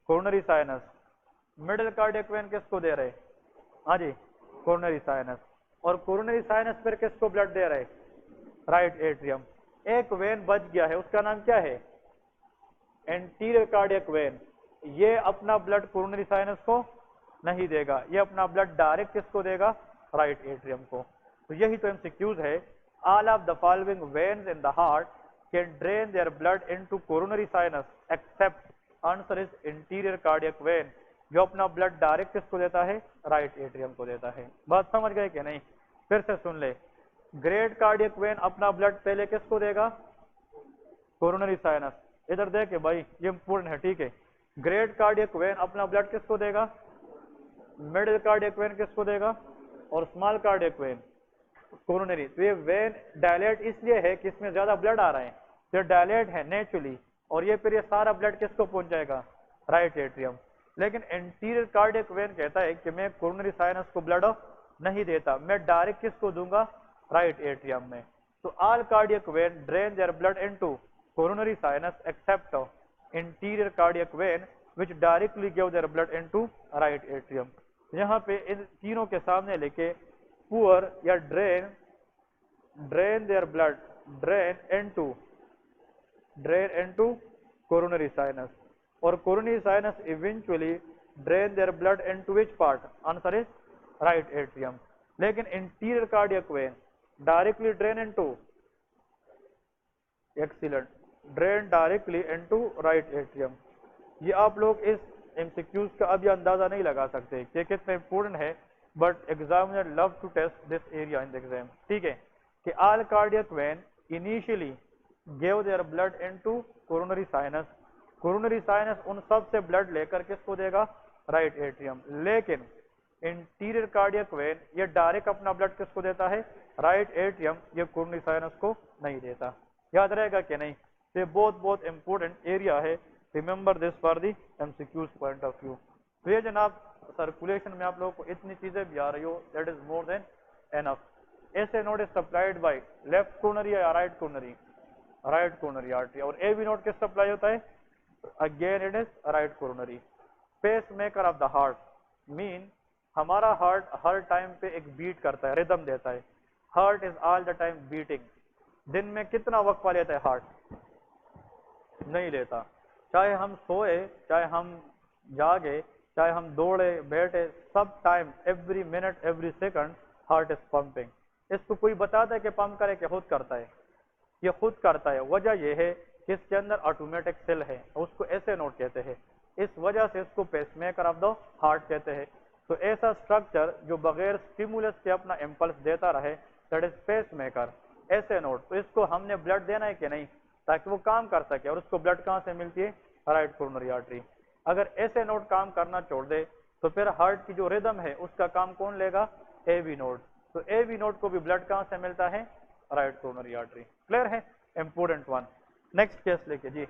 Coronary sinus. Middle cardiac vein किसको दे रहे? हाँ जी, कोरोनरी साइनस। और कोरोनरी साइनस पर किसको ब्लड दे रहे? Right atrium. एक वेन बच गया है, उसका नाम क्या है? Anterior cardiac vein. ये अपना ब्लड कोरोनरी साइनस को नहीं देगा, ये अपना ब्लड डायरेक्ट किसको देगा? राइट एट्रियम को। तो यही तो एमसीक्यूज है। All of the following veins in the heart can drain their blood into coronary sinus except, answer is anterior cardiac vein, जो अपना ब्लड डायरेक्ट किसको देता है? राइट एट्रियम को देता है। बात समझ गए कि नहीं? फिर से सुन ले। ग्रेट कार्डियक वेन अपना ब्लड पहले किसको देगा? Coronary sinus. इधर देखे भाई, ये इंपॉर्टेंट है, ठीक है। ग्रेट कार्डियक वेन अपना ब्लड किसको देगा? मिडिल कार्डियक वेन किसको देगा? और स्मॉल कार्डियक वेन कोरोनरी। तो ये वेन डायलेट इसलिए है कि इसमें ज्यादा ब्लड आ रहा है, ये डायलेट है नेचुरली, और ये फिर ये सारा ब्लड किसको पहुंचाएगा? Right atrium. लेकिन एंटीरियर कार्डियक वेन कहता है कि मैं कोरोनरी साइनस को ब्लड नहीं देता, मैं डायरेक्ट किसको दूंगा? राइट एट्रियम में। तो all cardiac vein drain their blood into coronary sinus except anterior cardiac vein which directly give their blood into right atrium। यहाँ पे इन तीनों के सामने लेके पुअर या drain their blood drain into coronary sinus, और coronary sinus eventually drain their blood into which part? Answer is right atrium. लेकिन interior cardiac vein directly drain into, excellent, drain directly into right atrium. ये आप लोग इस MCQs का अभी अंदाजा नहीं लगा सकते कि कितना इंपॉर्टेंट है, but examiner love to test this area in the exam, ठीक है। कि all cardiac vein initially give their blood into coronary sinus, coronary sinus उन सब से ब्लड लेकर किसको देगा? Right atrium. लेकिन इंटीरियर कार्डियक वेन ये डायरेक्ट अपना ब्लड किसको देता है? राइट एट्रियम, ये कोरोनरी साइनस को नहीं देता। याद रहेगा कि नहीं? ये बहुत इंपॉर्टेंट एरिया है, remember this for the MCQs point of view. तो ये जनाब सर्कुलेशन में आप लोगों को इतनी चीजें भी आ रही हो, that is more than enough. S A node is supplied by left coronary या right coronary? Right coronary artery. और ए बी नोट किस सप्लाई होता है? Again it is right coronary. Pace maker of the heart mean हमारा heart हर time पे एक beat करता है, रिदम देता है। Heart is all the time beating. दिन में कितना वक्फा लेता है हार्ट? नहीं लेता। चाहे हम सोए, चाहे हम जागे, चाहे हम दौड़े बैठे, सब time, every minute, every second heart is pumping. इसको कोई बताता है कि पंप करे कि खुद करता है? ये खुद करता है। वजह यह है कि इसके अंदर ऑटोमेटिक सेल है, उसको ऐसे नोट कहते हैं। इस वजह से इसको पेसमेकर ऑफ द हार्ट कहते हैं। तो ऐसा स्ट्रक्चर जो बगैर स्टिमुलस के अपना इम्पल्स देता रहे, दैट इज पेसमेकर। ऐसे नोट। तो इसको हमने ब्लड देना है कि नहीं, ताकि वो काम कर सके। और उसको ब्लड कहाँ से मिलती है? Right coronary artery. अगर ऐसे नोट काम करना छोड़ दे तो फिर हार्ट की जो रिदम है उसका काम कौन लेगा? AV node. तो एवी नोट को भी ब्लड कहाँ से मिलता है? Right coronary artery. क्लियर है? Important one. नेक्स्ट केस लेके जी।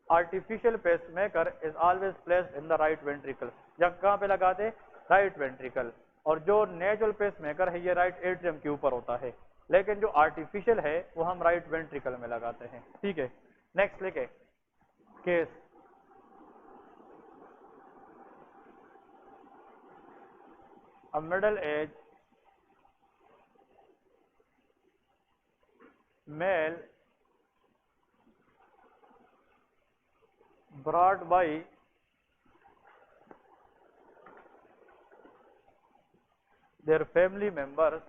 Artificial pacemaker is always placed in the right ventricle. या कहाँ पे लगाते? Right ventricle. और जो नेचुरल पेसमेकर है ये राइट एट्रियम के ऊपर होता है, लेकिन जो आर्टिफिशियल है वो हम राइट वेंट्रिकल में लगाते हैं, ठीक है। नेक्स्ट लेके case. A middle age male brought by their family members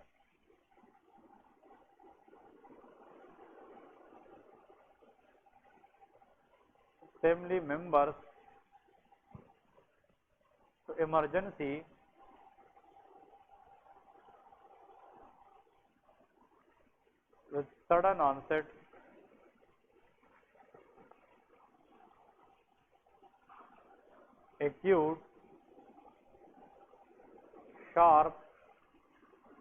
to emergency with sudden onset acute sharp,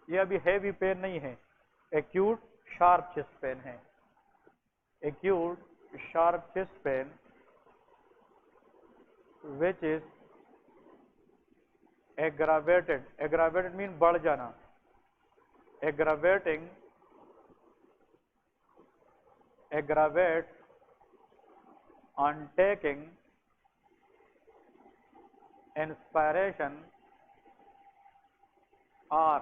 ये अभी हैवी पेन नहीं है, एक्यूट शार्प चेस्ट पेन है। Acute sharp chest pen which is aggravated, aggravated mean बढ़ जाना, aggravate on taking inspiration or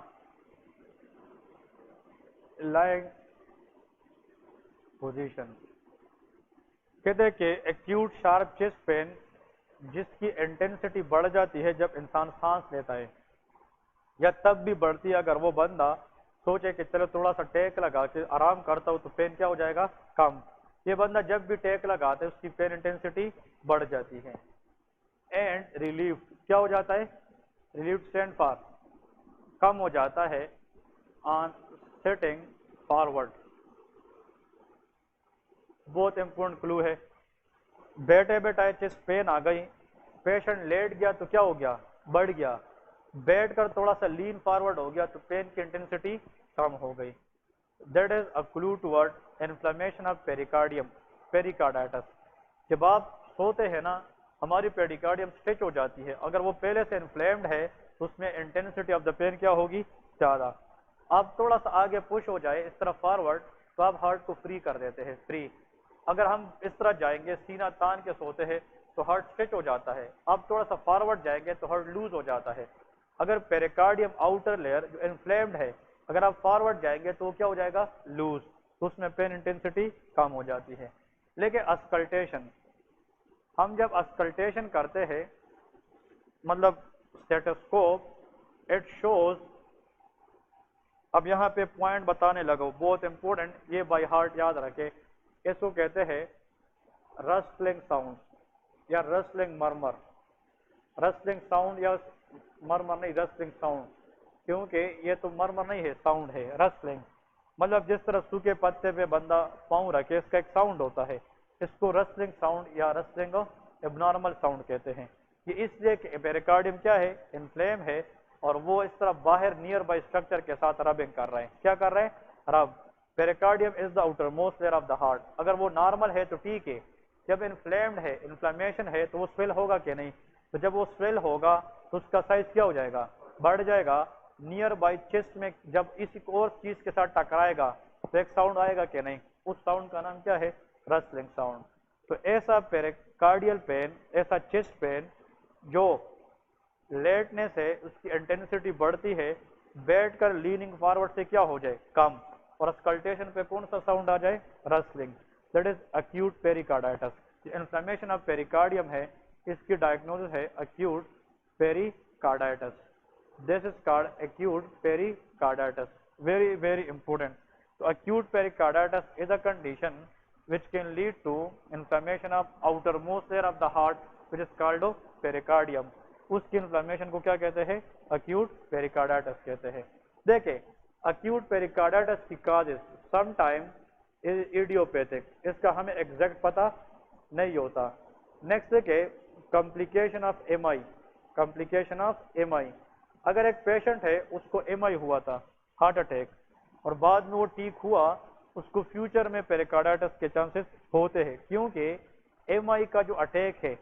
lying position. कहते हैं कि एक्यूट शार्प चेस्ट पेन जिसकी इंटेंसिटी बढ़ जाती है जब इंसान सांस लेता है, या तब भी बढ़ती है अगर वो बंदा सोचे कि चलो थोड़ा सा टेक लगा के आराम करता हूँ तो पेन क्या हो जाएगा, कम। ये बंदा जब भी टेक लगाता है उसकी पेन इंटेंसिटी बढ़ जाती है। एंड रिलीफ क्या हो जाता है, रिलीफ स्टैंड फॉर कम हो जाता है ऑन सेटिंग फॉरवर्ड। बहुत इंपॉर्टेंट क्लू है। बैठे बैठाए चेस्ट पेन आ गई, पेशेंट लेट गया तो क्या हो गया, बढ़ गया। बैठ कर थोड़ा सा लीन फॉरवर्ड हो गया तो पेन की इंटेंसिटी कम हो गई। That is a clue toward inflammation of pericardium, pericarditis. जब आप सोते हैं ना, हमारी पेरिकार्डियम स्ट्रेच हो जाती है, अगर वो पहले से इन्फ्लेम्ड है तो उसमें इंटेंसिटी ऑफ द पेन क्या होगी, ज़्यादा। आप थोड़ा सा आगे पुश हो जाए इस तरफ फॉरवर्ड तो आप हार्ट को फ्री कर देते हैं, फ्री। अगर हम इस तरह जाएंगे सीना तान के सोते हैं तो हार्ट स्ट्रेच हो जाता है, आप थोड़ा सा फॉरवर्ड जाएंगे तो हार्ट लूज हो जाता है। अगर पेरिकार्डियम आउटर लेयर जो इन्फ्लेम्ड है, अगर आप फॉरवर्ड जाएंगे तो क्या हो जाएगा, लूज, तो उसमें पेन इंटेंसिटी कम हो जाती है। लेकिन अस्कल्टेशन, हम जब अस्कल्टेशन करते हैं मतलब स्टेथोस्कोप, इट शोज, अब यहाँ पे पॉइंट बताने लगो बहुत इंपॉर्टेंट, ये बाय हार्ट याद रखे। इसको कहते हैं रस्टलिंग साउंड या रस्टलिंग मरमर। रस्टलिंग साउंड या मरमर नहीं, रस्टलिंग साउंड, क्योंकि ये तो मरमर नहीं है, साउंड है। रस्टलिंग मतलब जिस तरह सूखे पत्ते पे बंदा पाँव रखे इसका एक साउंड होता है, इसको रस्टलिंग साउंड या रस्टलिंग एबनॉर्मल साउंड कहते हैं। ये इसलिए कि पेरिकार्डियम क्या है, इन्फ्लेम है, और वो इस तरह बाहर नियर बाय स्ट्रक्चर के साथ रबिंग कर रहे हैं। क्या कर रहे हैं, रब। Pericardium is the outer most layer of the heart. अगर वो नॉर्मल है तो ठीक है, जब इन्फ्लेम्ड है, इन्फ्लेमेशन है, तो वो स्वेल होगा कि नहीं, तो जब वो स्वेल होगा तो उसका साइज क्या हो जाएगा, बढ़ जाएगा। नियर बाय चेस्ट में जब इसी और चीज के साथ टकराएगा तो एक साउंड आएगा कि नहीं, उस साउंड का नाम क्या है, रस्टलिंग साउंड। तो ऐसा पेरिकार्डियल पेन, ऐसा चेस्ट पेन जो लेटने से उसकी इंटेंसिटी बढ़ती है, बैठकर लीनिंग फॉरवर्ड से क्या हो जाए, कम, और स्कल्टेशन पे कौन सा साउंड आ जाए, rustling, that is acute pericarditis. Inflammation of pericardium है, इसकी डायग्नोसिस है acute pericarditis. This is called acute pericarditis, very very important. तो acute pericarditis is a condition which can lead to inflammation of outermost layer of the heart which is called pericardium। उसकी inflammation को क्या कहते हैं, acute pericarditis कहते हैं। देखें acute pericarditis की causes sometimes is idiopathic, इसका हमें एग्जैक्ट पता नहीं होता। नेक्स्ट देखें complication of MI, complication of MI। अगर एक पेशेंट है उसको MI हुआ था, हार्ट अटैक, और बाद में वो ठीक हुआ, उसको फ्यूचर में पेरिकार्डाइटिस के चांसेस होते हैं, क्योंकि एमआई का जो अटैक है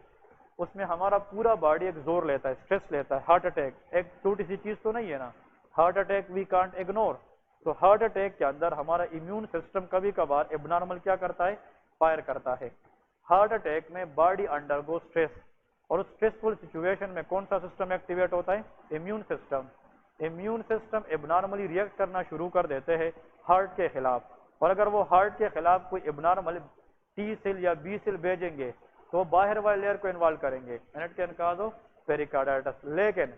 उसमें हमारा पूरा बॉडी एक जोर लेता है, स्ट्रेस लेता है। हार्ट अटैक एक छोटी सी चीज तो नहीं है ना, heart attack we can't ignore. तो हार्ट अटैक के अंदर हमारा इम्यून सिस्टम कभी कभार एबनॉर्मल क्या करता है, फायर करता है। हार्ट अटैक में बॉडी अंडरगो स्ट्रेस, और उस स्ट्रेसफुल सिचुएशन में कौन सा सिस्टम एक्टिवेट होता है, immune system. Immune system abnormally react करना शुरू कर देते हैं हार्ट के खिलाफ, और अगर वो हार्ट के खिलाफ कोई एबनॉर्मल टी सेल या बी सेल भेजेंगे तो वो बाहर वाले लेयर को इन्वॉल्व करेंगे, and it can cause pericarditis. लेकिन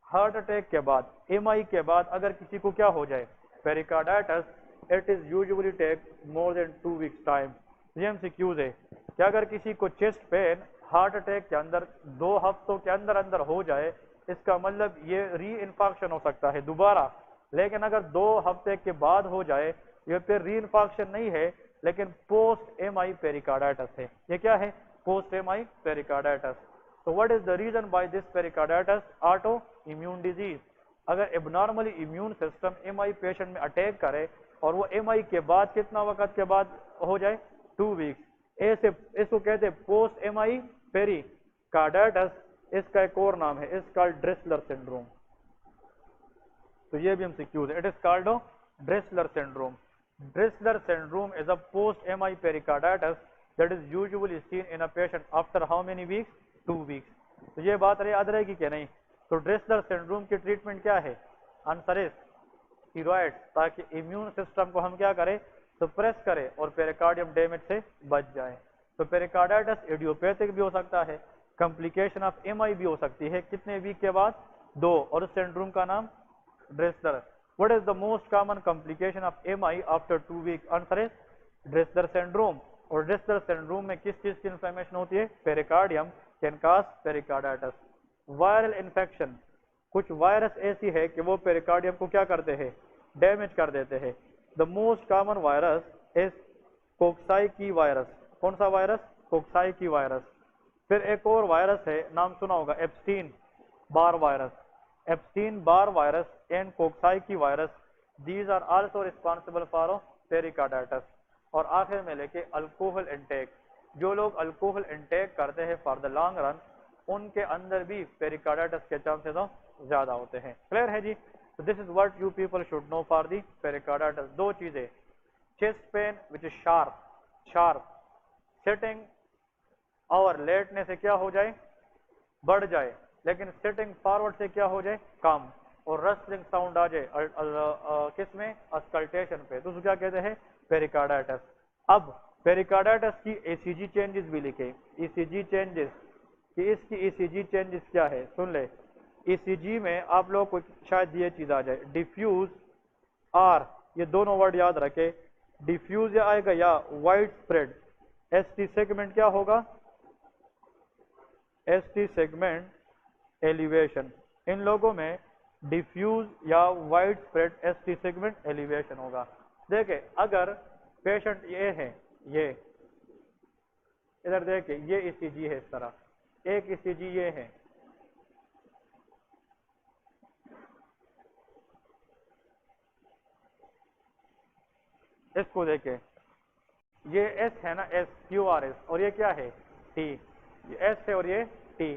हार्ट अटैक के बाद, एमआई के बाद अगर किसी को क्या हो जाए, pericarditis, it is usually take more than 2 weeks time. ये एमसीक्यूज है कि अगर किसी को चेस्ट पेन हार्ट अटैक के अंदर 2 हफ्तों के अंदर अंदर हो जाए, इसका मतलब ये री इन्फेक्शन हो सकता है दोबारा। लेकिन अगर 2 हफ्ते के बाद हो जाए, ये फिर री इन्फेक्शन नहीं है, लेकिन पोस्ट एमआई पेरिकार्डाइटिस है। ये क्या है, पोस्ट एमआई पेरिकार्डाइटिस। तो what is the reason by this pericarditis, auto immune disease. अगर abnormally immune system MI patient में अटैक करे और वो एमआई के बाद कितना वक्त के बाद हो जाए, 2 वीक्स, ऐसे इसको कहते हैं पोस्ट एमआई पेरिकार्डाइटिस। इसका एक और नाम है, इस कॉल्ड ड्रेसलर सिंड्रोम। तो ये भी हम सिक्यूज है, it is called Dressler syndrome. Dressler syndrome is a post-MI pericarditis that is usually seen in a patient after how many weeks? 2 weeks. तो ये बात याद रहेगी कि नहीं? तो ड्रेसलर सिंड्रोम की ट्रीटमेंट क्या है? आंसर इज स्टीरॉयड्स, ताकि इम्यून सिस्टम को हम क्या करें? सप्रेस करें और पेरिकार्डियम डैमेज से बच जाए। तो पेरिकार्डाइटिस इडियोपैथिक भी हो सकता है, कॉम्प्लिकेशन ऑफ एमआई भी हो सकती है। कितने वीक के बाद? 2। और उस सिंड्रोम का नाम Dressler. What is the most common complication of MI after 2 week? Answer is Dressler syndrome. और ड्रेसलर सिंड्रोम में किस चीज की इन्फ्लेमेशन होती है? Pericardium can cause pericarditis. Viral infection, कुछ वायरस ऐसी है कि वो पेरिकार्डियम को क्या करते हैं? डैमेज कर देते हैं। The most common virus is coxsackie virus. कौन सा वायरस? कोक्साइकी वायरस। फिर एक और वायरस है, नाम सुना होगा, Epstein Barr virus. Epstein Barr virus and coxsackie virus, these are also responsible for pericarditis. और आखिर में लेके अल्कोहल इंटेक, जो लोग अल्कोहल इंटेक करते हैं फॉर द लॉन्ग रन, उनके अंदर भी पेरिकार्डाइटिस के चांसेस ज्यादा होते हैं। क्लियर है जी? तो this is what you people should know for the pericarditis. दो चीजें, chest pain which is sharp sitting, और लेटने से क्या हो जाए? बढ़ जाए, लेकिन सिटिंग फॉरवर्ड से क्या हो जाए? कम, और रस्लिंग साउंड आ जाए किस में? अस्कल्टेशन पे, तो उसको क्या कहते हैं? पेरिकार्डाइटिस। अब पेरिकार्डाइटिस की ईसीजी चेंजेस भी लिखे। ईसीजी चेंजेस कि इसकी ईसीजी चेंजेस क्या है? सुन ले। ईसीजी में आप लोग को शायद ये चीज आ जाए, डिफ्यूज आर, ये दोनों वर्ड याद रखे। डिफ्यूज आएगा या वाइड स्प्रेड। एसटी सेगमेंट क्या होगा? ST segment elevation. इन लोगों में डिफ्यूज या wide spread ST segment elevation होगा। देखे, अगर पेशेंट ये है, ये इधर देखे, ये ईसीजी है इस तरह, एक ईसीजी ये है, इसको देखे, ये एस है ना, एस क्यू आर एस, और ये क्या है? टी। ये एस है और ये टी।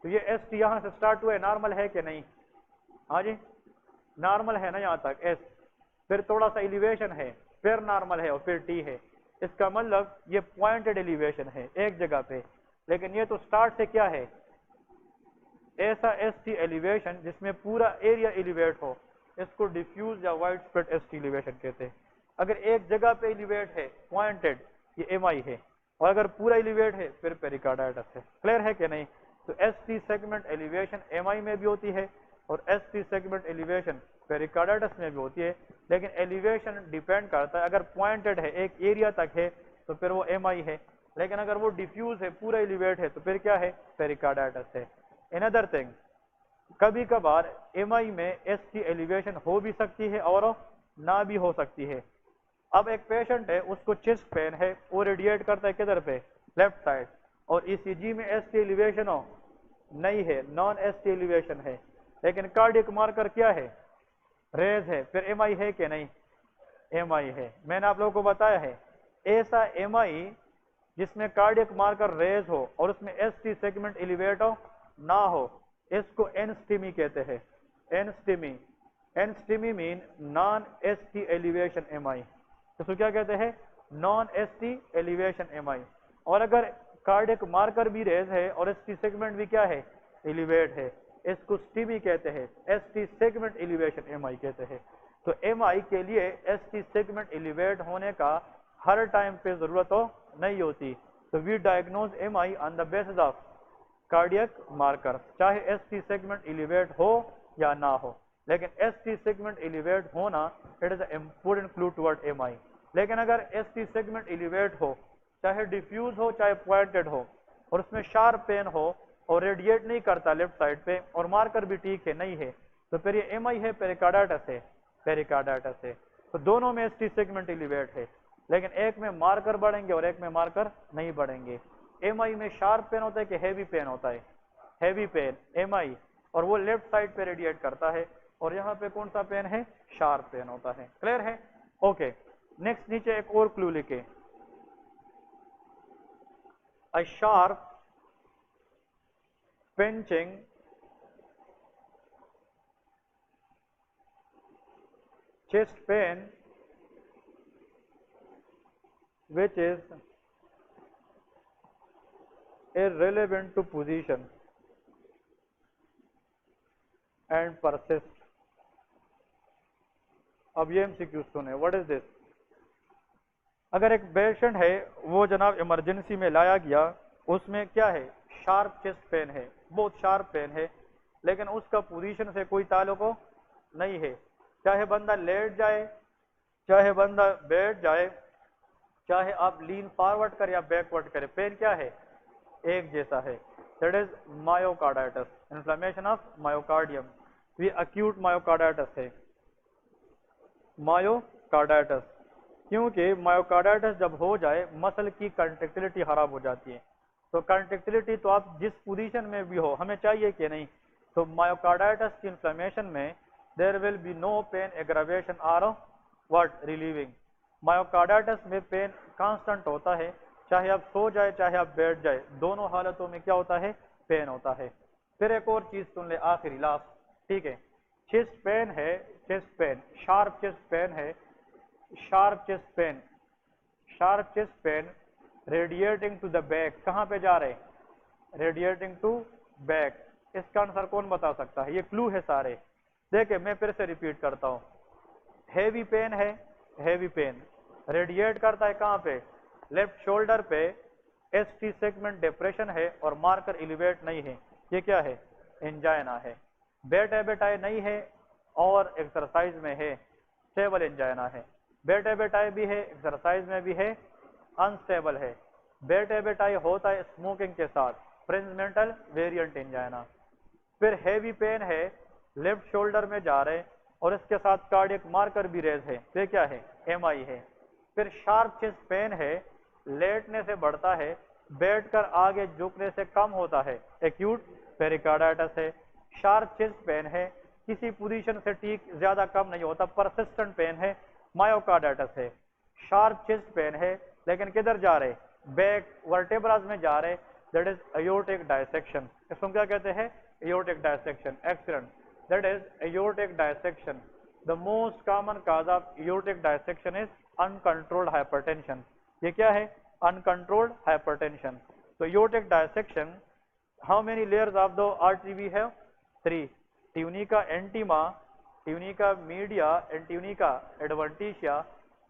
तो ये एस टी यहां से स्टार्ट हुआ है, नॉर्मल है कि नहीं? हाँ जी, नॉर्मल है ना यहां तक एस, फिर थोड़ा सा एलिवेशन है, फिर नॉर्मल है और फिर टी है। इसका मतलब ये पॉइंटेड एलिवेशन है एक जगह पे, लेकिन ये तो स्टार्ट से क्या है? ऐसा एस टी एलिवेशन जिसमें पूरा एरिया एलिवेट हो, इसको डिफ्यूज या wide spread S T elevation कहते हैं। अगर एक जगह पे एलिवेट है पॉइंटेड, ये एमआई है, और अगर पूरा एलिवेट है फिर पेरिकार्डाइटिस है। क्लियर है कि नहीं? तो S T segment elevation MI में भी होती है और S T segment elevation pericarditis में भी होती है, लेकिन एलिवेशन डिपेंड करता है। अगर पॉइंटेड है एक एरिया तक है तो फिर वो एमआई है, लेकिन अगर वो डिफ्यूज है, पूरा एलिवेट है, तो फिर क्या है? पेरिकार्डाइटिस है। अनदर थिंग, कभी कभार एमआई में एस टी एलिवेशन हो भी सकती है और ना भी हो सकती है। अब एक पेशेंट है, उसको चेस्ट पेन है, वो रेडिएट करता है किधर पे? लेफ्ट साइड, और ईसीजी में एस टी एलिवेशन हो नहीं है, नॉन एस टी एलिवेशन है, लेकिन कार्डियक मार्कर क्या है? रेज है, फिर एमआई है कि नहीं? एमआई है। मैंने आप लोगों को बताया है, ऐसा एमआई जिसमें कार्डियक मार्कर रेज हो और उसमें एस टी सेगमेंट एलिवेट हो ना हो, इसको एनस्टीमी कहते हैं। NSTEMI, NSTEMI mean non S T elevation MI. इसको क्या कहते हैं? Non S T elevation MI. और अगर कार्डियक मार्कर भी रेज है और एस टी सेगमेंट भी क्या है? एलिवेट है, इसको स्टीमी कहते हैं, S T segment elevation MI कहते हैं। तो एमआई के लिए एस टी सेगमेंट एलिवेट होने का हर टाइम पे जरूरत हो नहीं होती। तो we diagnose MI on the basis of cardiac marker, चाहे एस टी सेगमेंट एलिवेट हो या ना हो, लेकिन एस टी सेगमेंट एलिवेट होना it is important clue toward MI. लेकिन अगर एस टी सेगमेंट एलिवेट हो, चाहे डिफ्यूज हो चाहे पॉइंटेड हो, और उसमें शार्प पेन हो और रेडिएट नहीं करता लेफ्ट साइड पे, और मार्कर भी ठीक है नहीं है, तो फिर ये एमआई है, पेरिकार्डाइटिस है, पेरिकार्डाइटिस है। तो दोनों में एस टी सेगमेंट एलिवेट है, लेकिन एक में मार्कर बढ़ेंगे और एक में मार्कर नहीं बढ़ेंगे। एमआई में शार्प पेन होता है कि हैवी पेन होता है? हैवी पेन एमआई, और वो लेफ्ट साइड पे रेडिएट करता है, और यहाँ पे कौन सा पेन है? शार्प पेन होता है। क्लियर है? ओके, नेक्स्ट नीचे एक और क्लू लिखे, a sharp pinching chest pain which is irrelevant to position and persist. अब ये MCQ सुने, व्हाट इज दिस? अगर एक पेशेंट है वो जनाब इमरजेंसी में लाया गया, उसमें क्या है, शार्प चेस्ट पेन है, बहुत शार्प पेन है, लेकिन उसका पोजीशन से कोई ताल्लुक नहीं है, चाहे बंदा लेट जाए, चाहे बंदा बैठ जाए, चाहे आप लीन फॉरवर्ड करें या बैकवर्ड करें, पेन क्या है, एक जैसा है. That is myocarditis, inflammation of myocardium. ये अक्यूट मायोकार्डाइटिस है, मायोकार्डाइटिस. क्योंकि मायोकार्डाइटिस जब हो जाए मसल की कंट्रैक्टिलिटी खराब हो जाती है. तो कंट्रैक्टिलिटी तो आप जिस पोजीशन में भी हो हमें चाहिए कि नहीं. तो मायोकार्डाइटिस की इन्फ्लेमेशन में there will be no pain aggravation और व्हाट रिलीविंग. मायोकार्डाइटिस में पेन कांस्टेंट होता है, चाहे आप सो जाए चाहे आप बैठ जाए, दोनों हालतों में क्या होता है, पेन होता है. फिर एक और चीज सुन ले, आखिरी लास्ट, ठीक है. चेस्ट पेन है, chest pain, sharp chest pain है, sharp chest pain, sharp chest pain radiating to the back. कहाँ पे जा रहे हैं, रेडिएटिंग टू बैक. इसका आंसर कौन बता सकता है? ये क्लू है सारे. देखिए मैं फिर से रिपीट करता हूँ. हेवी पेन है, हेवी पेन रेडिएट करता है कहाँ पे, लेफ्ट शोल्डर पे. एसटी सेगमेंट डिप्रेशन है और मार्कर एलिवेट नहीं है, ये क्या है, एंजाइना है. बेट एबेटाई नहीं है और एक्सरसाइज में है, स्टेबल एंजाइना है. बेट एबेटाई भी है, एक्सरसाइज में भी है, अनस्टेबल है. बेट एबेटाई होता है स्मोकिंग के साथ, प्रिंसमेंटल वेरिएंट एंजाइना. फिर हेवी पेन है, लेफ्ट शोल्डर में जा रहे और इसके साथ कार्डियक मार्कर भी रेज है, तो क्या है, एमआई है. फिर शार्प चेस्ट पेन है, लेटने से बढ़ता है, बैठकर आगे झुकने से कम होता है, एक्यूट पेरिकार्डाइटिस है. शार्प चेस्ट पेन है, किसी पोजीशन से ठीक ज्यादा कम नहीं होता, परसिस्टेंट पेन है, मायोकार्डाइटिस है. शार्प चेस्ट पेन है लेकिन किधर जा रहे, बैक वर्टेब्रास में जा रहे, दैट इज एयोर्टिक डायसेक्शन. इसको क्या कहते हैं, aortic dissection. Excellent, that is aortic dissection. The most common cause of aortic dissection is uncontrolled hypertension. ये क्या है, अनकंट्रोल्ड हाइपरटेंशन. तो aortic dissection, how many layers of the artery we have, 3. Tunica intima, tunica media and tunica adventitia.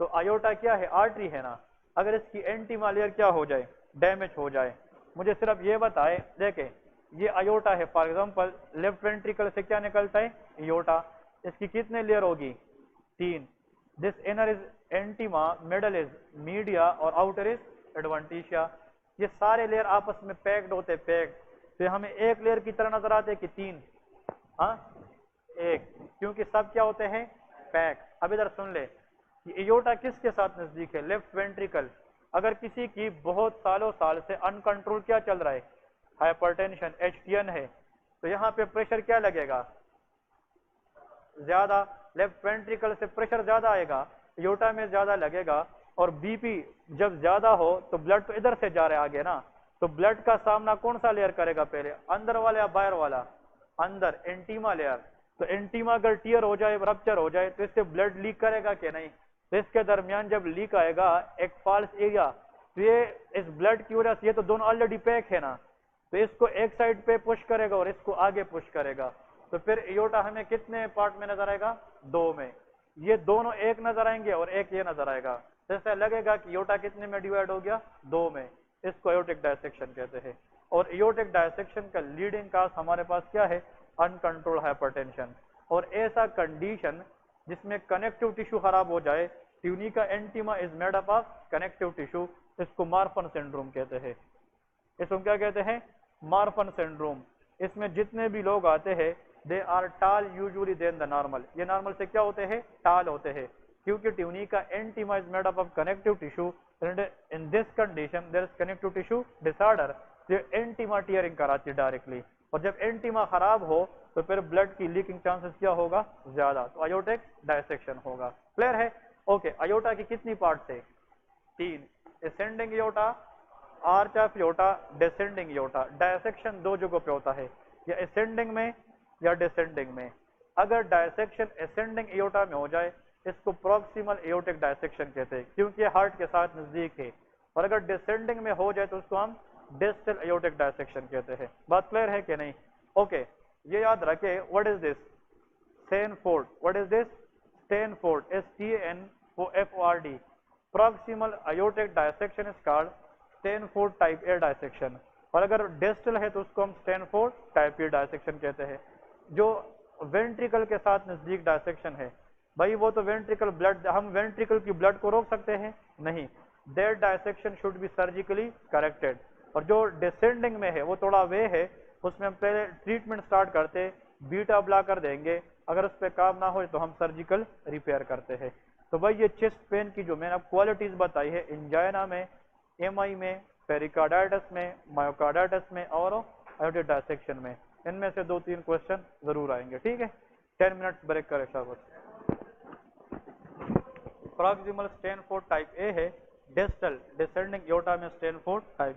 तो aorta क्या है, artery है ना. अगर इसकी एंटीमा लेयर क्या हो जाए, डैमेज हो जाए, मुझे सिर्फ ये बताए. देखें ये आयोटा है, फॉर एग्जांपल लेफ्ट वेंट्रिकल से क्या निकलता है, आयोटा. इसकी कितने लेयर होगी, 3. This inner is intima, middle is media और आउटर इज एडवेंटिशिया. ये सारे लेयर आपस में पैक्ड होते, पैक्ड. तो हमें एक लेयर की तरह नजर आते कि 3, हाँ एक, क्योंकि सब क्या होते हैं, पैक. अब इधर सुन ले, एयोर्टा किसके साथ नजदीक है, लेफ्ट वेंट्रिकल. अगर किसी की बहुत सालों साल से अनकंट्रोल क्या चल रहा है, हाइपरटेंशन, एचटीएन है, तो यहाँ पे प्रेशर क्या लगेगा, ज्यादा. लेफ्ट वेंट्रिकल से प्रेशर ज्यादा आएगा, एयोर्टा में ज्यादा लगेगा. और बीपी जब ज्यादा हो तो ब्लड तो इधर से जा रहा है आगे ना, तो ब्लड का सामना कौन सा लेयर करेगा पहले, अंदर वाला या बाहर वाला, अंदर, एंटीमा लेयर. तो एंटीमा अगर टीयर हो जाए, रप्चर हो जाए, तो इससे ब्लड लीक करेगा कि नहीं. तो इसके दरमियान जब लीक आएगा एक फॉल्स एरिया, तो ये इस ब्लड की वजह से, ये तो दोनों ऑलरेडी पैक है ना, तो इसको एक साइड पे पुश करेगा और इसको आगे पुश करेगा. तो फिर एयोर्टा हमें कितने पार्ट में नजर आएगा, 2 में. ये दोनों एक नजर आएंगे और एक ये नजर आएगा. जैसे लगेगा कि एयोर्टा कितने में डिवाइड हो गया, 2 में. इसको एयोर्टिक डायसेक्शन कहते हैं. और एयोर्टिक डायसेक्शन का लीडिंग काज हमारे पास क्या है, अनकंट्रोल्ड हाइपरटेंशन. और ऐसा कंडीशन जिसमें कनेक्टिव टिश्यू खराब हो जाए, tunica intima is made up of connective tissue, इसको मार्फन सिंड्रोम कहते हैं. इसको क्या कहते हैं, मार्फन सिंड्रोम. इसमें जितने भी लोग आते हैं they are tall usually than the normal. ये नॉर्मल से क्या होते हैं, टाल होते हैं, क्योंकि tunica intima is made up of connective tissue. In this condition there is connective tissue disorder. ये एंटीमा टीयरिंग कराती है डायरेक्टली, और जब एंटीमा खराब हो तो फिर ब्लड की लीकिंग चांसेस क्या होगा, ज्यादा. तो आयोटिक डायसेक्शन होगा. क्लियर है, ओके. आयोटा की कितनी पार्ट थे, 3. Ascending aorta, arch of aorta, descending aorta. Dissection 2 जगहों पे होता है, या असेंडिंग में या डिसेंडिंग में. अगर डायसेक्शन असेंडिंग एयोर्टा में हो जाए, इसको प्रॉक्सिमल एयोर्टिक डायसेक्शन कहते हैं, क्योंकि हार्ट के साथ नजदीक है. और अगर डिसेंडिंग में हो जाए तो उसको हम डिस्टल एयोर्टिक डायसेक्शन कहते हैं। बात क्लियर है कि नहीं? ओके, ये याद रखे, what is this? Stanford, what is this? Stanford, STANFORD, proximal aortic dissection is called Stanford type A dissection, और अगर डिस्टल है तो उसको हम स्टैनफोर्ड टाइप ए डायसेक्शन कहते हैं। जो वेंट्रिकल के साथ नजदीक डायसेक्शन है, भाई वो तो वेंट्रिकल ब्लड, हम वेंट्रिकल की ब्लड को रोक सकते हैं? नहीं, that dissection should be surgically corrected. और जो डिसेंडिंग में है वो थोड़ा वे है, उसमें हम पहले ट्रीटमेंट स्टार्ट करते, बीटा ब्लॉकर देंगे, अगर उस पर काम ना हो तो हम सर्जिकल रिपेयर करते हैं। तो भाई ये चेस्ट पेन की जो मैंने अब क्वालिटीज बताई है, इंजाइना में, एमआई में, पेरिकार्डाइटिस में, मायोकार्डाइटिस में और एयोर्टिक डायसेक्शन में, इनमें से 2-3 क्वेश्चन जरूर आएंगे। ठीक है, 10 मिनट्स ब्रेक करें शाबाश। प्रॉक्सिमल स्टैनफोर्ड टाइप ए है, डिस्टल डिसेंडिंग एयोर्टा में स्टैनफोर्ड टाइप